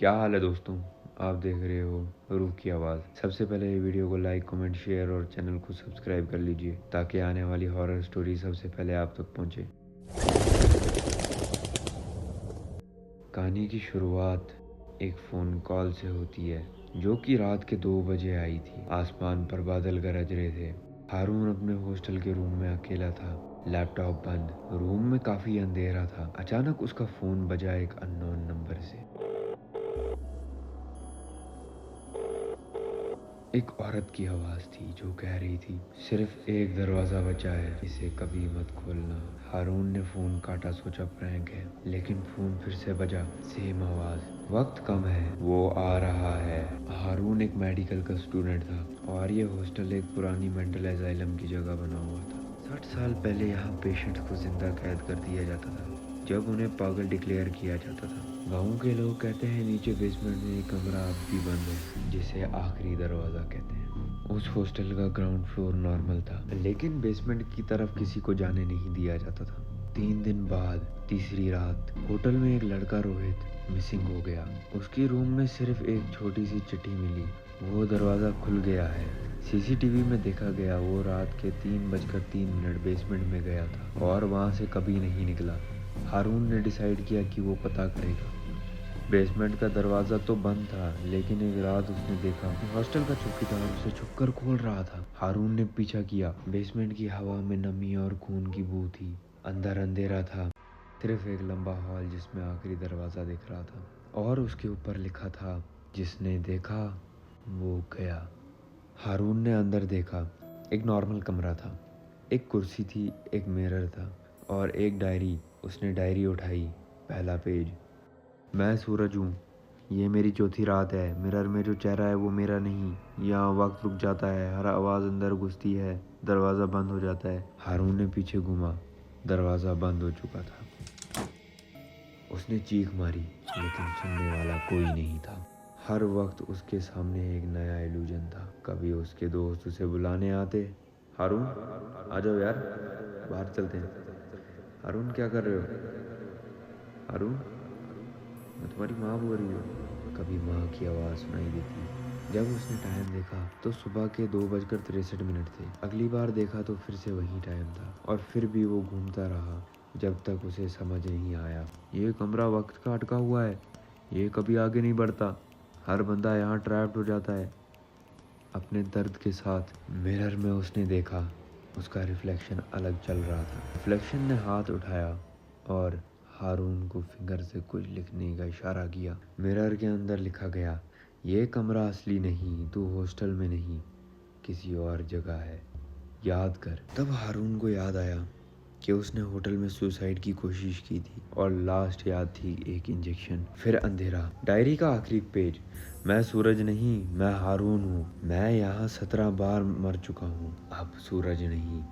क्या हाल है दोस्तों, आप देख रहे हो रूह की आवाज़। सबसे पहले ये वीडियो को लाइक कमेंट शेयर और चैनल को सब्सक्राइब कर लीजिए ताकि आने वाली हॉरर स्टोरी सबसे पहले आप तक पहुंचे। कहानी की शुरुआत एक फ़ोन कॉल से होती है जो कि रात के 2 बजे आई थी। आसमान पर बादल गरज रहे थे। हारून अपने हॉस्टल के रूम में अकेला था, लैपटॉप बंद। रूम में काफ़ी अंधेरा था। अचानक उसका फ़ोन बजा एक अननोन नंबर से। एक औरत की आवाज़ थी जो कह रही थी, सिर्फ एक दरवाज़ा बचा है, इसे कभी मत खोलना। हारून ने फ़ोन काटा, सोचा प्रैंक है, लेकिन फ़ोन फिर से बजा, सेम आवाज़। वक्त कम है, वो आ रहा है। हारून एक मेडिकल का स्टूडेंट था और ये हॉस्टल एक पुरानी मेंटल एजाइलम की जगह बना हुआ था। 60 साल पहले यहाँ पेशेंट्स को जिंदा कैद कर दिया जाता था जब उन्हें पागल डिक्लेयर किया जाता था। गाँव के लोग कहते हैं नीचे बेसमेंट में एक कमरा अब भी बंद है जिसे आखिरी दरवाज़ा कहते हैं। उस हॉस्टल का ग्राउंड फ्लोर नॉर्मल था, लेकिन बेसमेंट की तरफ किसी को जाने नहीं दिया जाता था। 3 दिन बाद तीसरी रात होटल में एक लड़का रोहित मिसिंग हो गया। उसकी रूम में सिर्फ एक छोटी सी चिट्ठी मिली, वो दरवाज़ा खुल गया है। सीसीटीवी में देखा गया वो रात के 3:03 बेसमेंट में गया था और वहाँ से कभी नहीं निकला। हारून ने डिसाइड किया कि वो पता करेगा। बेसमेंट का दरवाज़ा तो बंद था, लेकिन एक रात उसने देखा हॉस्टल का चौकीदार उसे छुपकर खोल रहा था। हारून ने पीछा किया। बेसमेंट की हवा में नमी और खून की बू थी। अंदर अंधेरा था, सिर्फ एक लंबा हॉल जिसमें आखिरी दरवाज़ा दिख रहा था और उसके ऊपर लिखा था, जिसने देखा वो गया। हारून ने अंदर देखा। एक नॉर्मल कमरा था, एक कुर्सी थी, एक मिरर था और एक डायरी। उसने डायरी उठाई। पहला पेज, मैं सूरज हूँ, ये मेरी चौथी रात है। मिरर में जो चेहरा है वो मेरा नहीं। यहाँ वक्त रुक जाता है, हर आवाज़ अंदर घुसती है, दरवाज़ा बंद हो जाता है। हारून ने पीछे घूमा, दरवाज़ा बंद हो चुका था। उसने चीख मारी, लेकिन सुनने वाला कोई नहीं था। हर वक्त उसके सामने एक नया इल्यूजन था। कभी उसके दोस्त उसे बुलाने आते, हारून आ जाओ यार, बाहर चलते हैं। हारून क्या कर रहे हो? हारून, मैं तुम्हारी माँ बोल रही हूँ। कभी माँ की आवाज़ सुनाई देती। जब उसने टाइम देखा तो सुबह के 2:63 थे। अगली बार देखा तो फिर से वही टाइम था और फिर भी वो घूमता रहा जब तक उसे समझ नहीं आया, ये कमरा वक्त का अटका हुआ है, ये कभी आगे नहीं बढ़ता। हर बंदा यहाँ ट्रैप्ड हो जाता है। अपने दर्द के साथ मिरर में उसने देखा, उसका रिफ्लेक्शन अलग चल रहा था। रिफ्लेक्शन ने हाथ उठाया और हारून को फिंगर से कुछ लिखने का इशारा किया। मिरर के अंदर लिखा गया, ये कमरा असली नहीं, तू हॉस्टल में नहीं, किसी और जगह है, याद कर। तब हारून को याद आया कि उसने होटल में सुसाइड की कोशिश की थी और लास्ट याद थी एक इंजेक्शन। फिर अंधेरा। डायरी का आखिरी पेज, मैं सूरज नहीं, मैं हारून हूँ। मैं यहाँ 17 बार मर चुका हूँ। अब सूरज नहीं,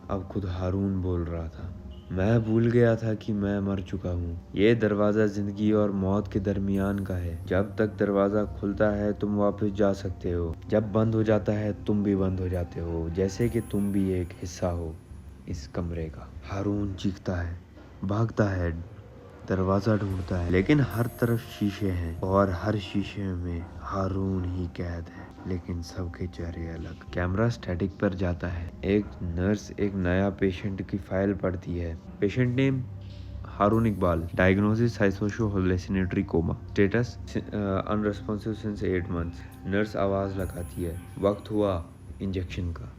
अब खुद हारून बोल रहा था, मैं भूल गया था कि मैं मर चुका हूँ। ये दरवाज़ा जिंदगी और मौत के दरमियान का है। जब तक दरवाज़ा खुलता है तुम वापस जा सकते हो, जब बंद हो जाता है तुम भी बंद हो जाते हो, जैसे कि तुम भी एक हिस्सा हो इस कमरे का। हारून चीखता है, भागता है, दरवाज़ा ढूंढता है, लेकिन हर तरफ शीशे हैं और हर शीशे में हारून ही कैद है, लेकिन सबके चेहरे अलग। कैमरा स्टैटिक पर जाता है। एक नर्स एक नया पेशेंट की फाइल पढ़ती है। Patient name Haroon Iqbal, diagnosis साइकोसो hallucinatory coma, status unresponsive since 8 months. Nurse आवाज़ लगाती है, वक्त हुआ इंजेक्शन का।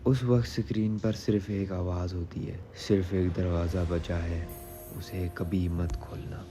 उस वक्त स्क्रीन पर सिर्फ एक आवाज़ होती है, सिर्फ एक दरवाज़ा बचा है, उसे कभी मत खोलना।